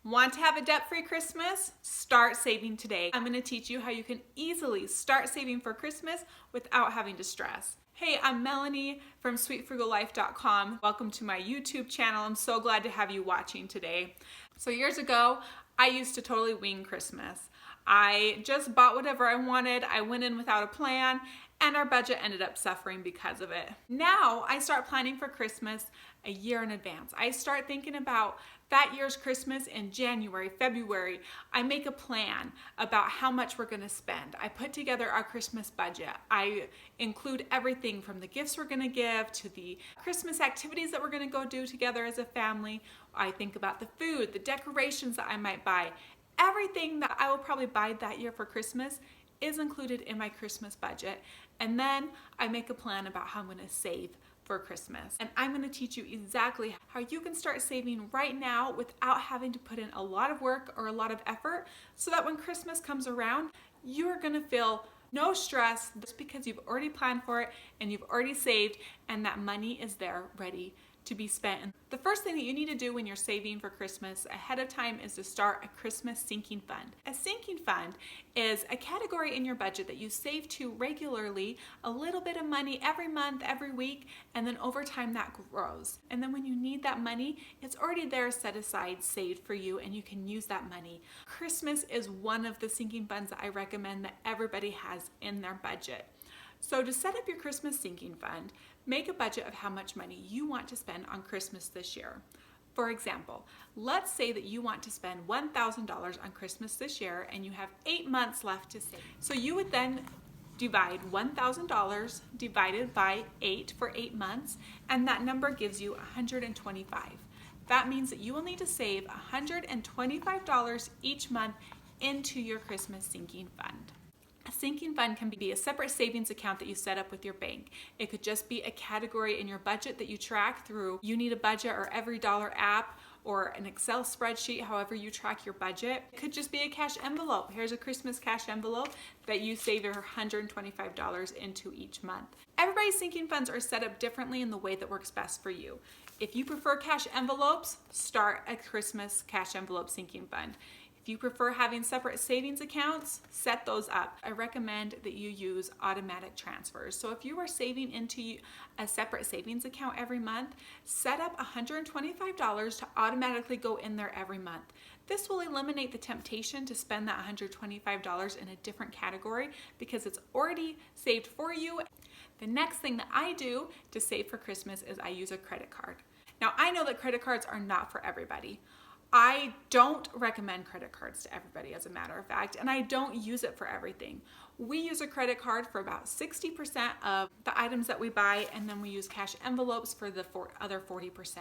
Want to have a debt-free Christmas? Start saving today. I'm going to teach you how you can easily start saving for Christmas without having to stress. Hey, I'm Melanie from sweetfrugallife.com. Welcome to my YouTube channel. I'm so glad to have you watching today. So years ago, I used to totally wing Christmas. I just bought whatever I wanted. I went in without a plan, and our budget ended up suffering because of it. Now I start planning for Christmas a year in advance. I start thinking about that year's Christmas in January, February. I make a plan about how much we're gonna spend. I put together our Christmas budget. I include everything from the gifts we're gonna give to the Christmas activities that we're gonna go do together as a family. I think about the food, the decorations that I might buy. Everything that I will probably buy that year for Christmas is included in my Christmas budget. And then I make a plan about how I'm gonna save for Christmas. And I'm gonna teach you exactly how you can start saving right now without having to put in a lot of work or a lot of effort, so that when Christmas comes around, you're gonna feel no stress just because you've already planned for it and you've already saved, and that money is there ready to be spent. And the first thing that you need to do when you're saving for Christmas ahead of time is to start a Christmas sinking fund. A sinking fund is a category in your budget that you save to regularly, a little bit of money every month, every week, and then over time that grows. And then when you need that money, it's already there set aside, saved for you, and you can use that money. Christmas is one of the sinking funds that I recommend that everybody has in their budget. So to set up your Christmas sinking fund, make a budget of how much money you want to spend on Christmas this year. For example, let's say that you want to spend $1,000 on Christmas this year and you have 8 months left to save. So you would then divide $1,000 divided by 8 for 8 months, and that number gives you $125. That means that you will need to save $125 each month into your Christmas sinking fund. A sinking fund can be a separate savings account that you set up with your bank. It could just be a category in your budget that you track through You Need a Budget or Every Dollar app or an Excel spreadsheet, however you track your budget. It could just be a cash envelope. Here's a Christmas cash envelope that you save your $125 into each month. Everybody's sinking funds are set up differently in the way that works best for you. If you prefer cash envelopes, start a Christmas cash envelope sinking fund. If you prefer having separate savings accounts, set those up. I recommend that you use automatic transfers. So if you are saving into a separate savings account every month, set up $125 to automatically go in there every month. This will eliminate the temptation to spend that $125 in a different category because it's already saved for you. The next thing that I do to save for Christmas is I use a credit card. Now I know that credit cards are not for everybody. I don't recommend credit cards to everybody, as a matter of fact, and I don't use it for everything. We use a credit card for about 60% of the items that we buy, and then we use cash envelopes for the other 40%.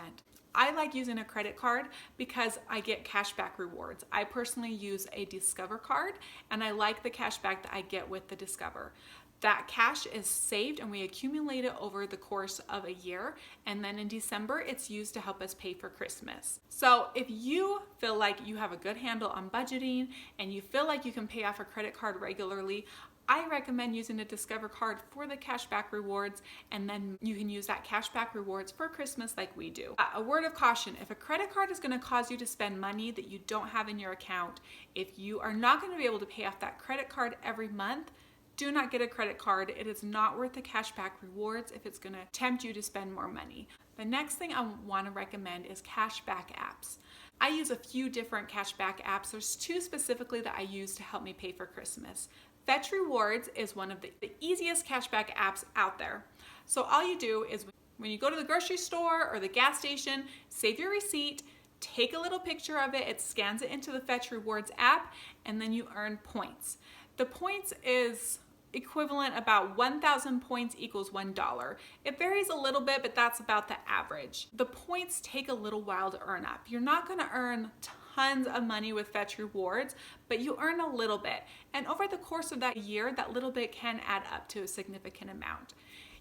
I like using a credit card because I get cashback rewards. I personally use a Discover card, and I like the cashback that I get with the Discover. That cash is saved and we accumulate it over the course of a year, and then in December it's used to help us pay for Christmas. So if you feel like you have a good handle on budgeting and you feel like you can pay off a credit card regularly, I recommend using a Discover card for the cashback rewards, and then you can use that cashback rewards for Christmas like we do. A word of caution, if a credit card is going to cause you to spend money that you don't have in your account, if you are not going to be able to pay off that credit card every month, do not get a credit card. It is not worth the cashback rewards if it's gonna tempt you to spend more money. The next thing I wanna recommend is cashback apps. I use a few different cashback apps. There's 2 specifically that I use to help me pay for Christmas. Fetch Rewards is one of the easiest cashback apps out there. So all you do is when you go to the grocery store or the gas station, save your receipt, take a little picture of it, it scans it into the Fetch Rewards app, and then you earn points. The points is equivalent about 1,000 points equals $1. It varies a little bit, but that's about the average. The points take a little while to earn up. You're not gonna earn tons of money with Fetch Rewards, but you earn a little bit. And over the course of that year, that little bit can add up to a significant amount.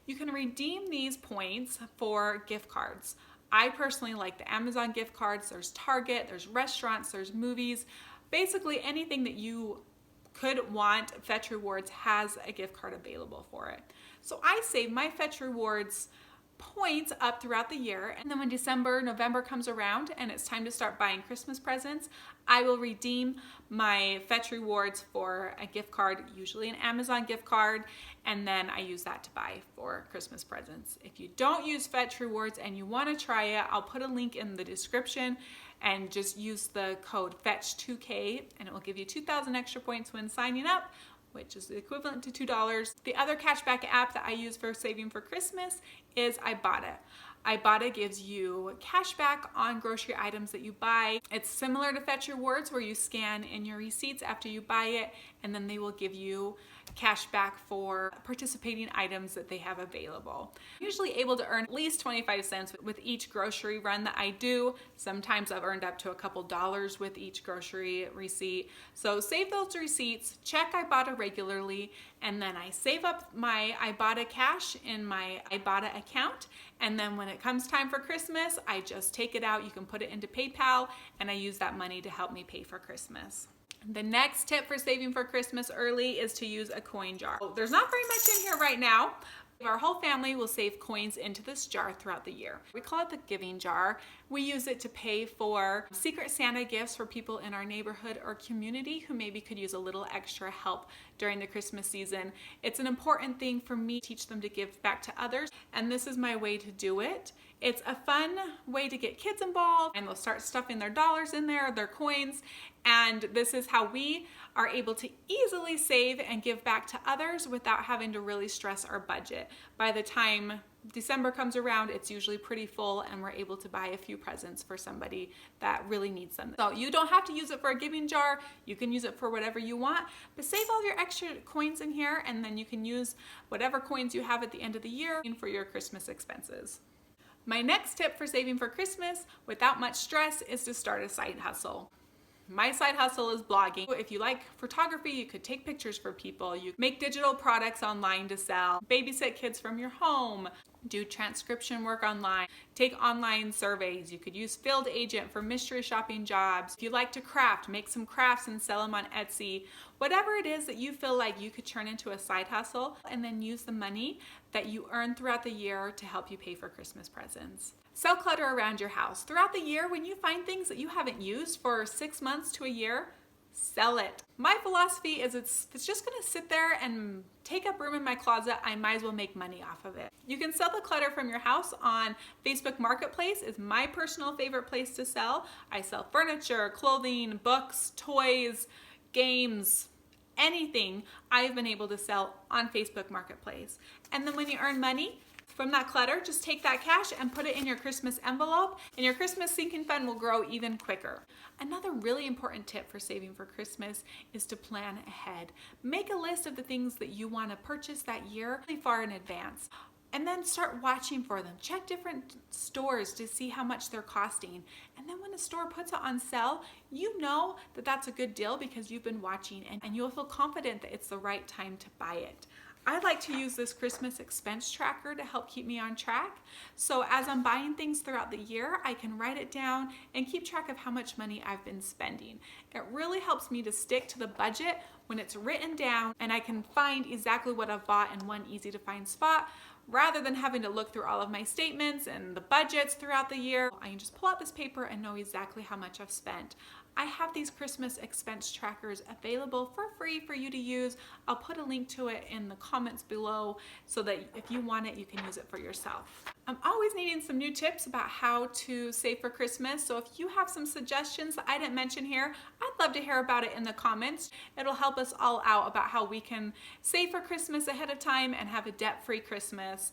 You can redeem these points for gift cards. I personally like the Amazon gift cards. There's Target, there's restaurants, there's movies. Basically anything that you could want, Fetch Rewards has a gift card available for it. So I save my Fetch Rewards points up throughout the year, and then when December, November comes around and it's time to start buying Christmas presents, I will redeem my Fetch rewards for a gift card, usually an Amazon gift card, and then I use that to buy for Christmas presents. If you don't use Fetch rewards and you want to try it, I'll put a link in the description, and just use the code FETCH2K and it will give you 2,000 extra points when signing up, which is the equivalent to $2. The other cashback app that I use for saving for Christmas is Ibotta. Ibotta gives you cash back on grocery items that you buy. It's similar to Fetch Rewards, where you scan in your receipts after you buy it, and then they will give you cash back for participating items that they have available. I'm usually able to earn at least 25 cents with each grocery run that I do. Sometimes I've earned up to a couple dollars with each grocery receipt. So save those receipts, check Ibotta regularly, and then I save up my Ibotta cash in my Ibotta account, and then when it comes time for Christmas, I just take it out. You can put it into PayPal, and I use that money to help me pay for Christmas. The next tip for saving for Christmas early is to use a coin jar. There's not very much in here right now. Our whole family will save coins into this jar throughout the year. We call it the giving jar. We use it to pay for Secret Santa gifts for people in our neighborhood or community who maybe could use a little extra help during the Christmas season. It's an important thing for me to teach them to give back to others, and this is my way to do it. It's a fun way to get kids involved, and they'll start stuffing their dollars in there, their coins, and this is how we are able to easily save and give back to others without having to really stress our budget. By the time December comes around, it's usually pretty full, and we're able to buy a few presents for somebody that really needs them. So you don't have to use it for a giving jar. You can use it for whatever you want, but save all your extra coins in here, and then you can use whatever coins you have at the end of the year for your Christmas expenses. My next tip for saving for Christmas without much stress is to start a side hustle. My side hustle is blogging. If you like photography, you could take pictures for people. You make digital products online to sell, babysit kids from your home, do transcription work online, take online surveys. You could use Field Agent for mystery shopping jobs. If you like to craft, make some crafts and sell them on Etsy. Whatever it is that you feel like you could turn into a side hustle, and then use the money that you earn throughout the year to help you pay for Christmas presents. Sell clutter around your house. Throughout the year, when you find things that you haven't used for 6 months to a year, sell it. My philosophy is if it's just gonna sit there and take up room in my closet, I might as well make money off of it. You can sell the clutter from your house on Facebook Marketplace. Is my personal favorite place to sell. I sell furniture, clothing, books, toys, games, anything I've been able to sell on Facebook Marketplace. And then when you earn money from that clutter, just take that cash and put it in your Christmas envelope, and your Christmas sinking fund will grow even quicker. Another really important tip for saving for Christmas is to plan ahead. Make a list of the things that you want to purchase that year really far in advance, and then start watching for them. Check different stores to see how much they're costing. And then when a store puts it on sale, you know that that's a good deal because you've been watching, and you'll feel confident that it's the right time to buy it. I like to use this Christmas expense tracker to help keep me on track. So as I'm buying things throughout the year, I can write it down and keep track of how much money I've been spending. It really helps me to stick to the budget when it's written down, and I can find exactly what I've bought in one easy to find spot, rather than having to look through all of my statements and the budgets throughout the year. I can just pull out this paper and know exactly how much I've spent. I have these Christmas expense trackers available for free for you to use. I'll put a link to it in the comments below so that if you want it, you can use it for yourself. I'm always needing some new tips about how to save for Christmas, so if you have some suggestions that I didn't mention here, I'd love to hear about it in the comments. It'll help us all out about how we can save for Christmas ahead of time and have a debt-free Christmas.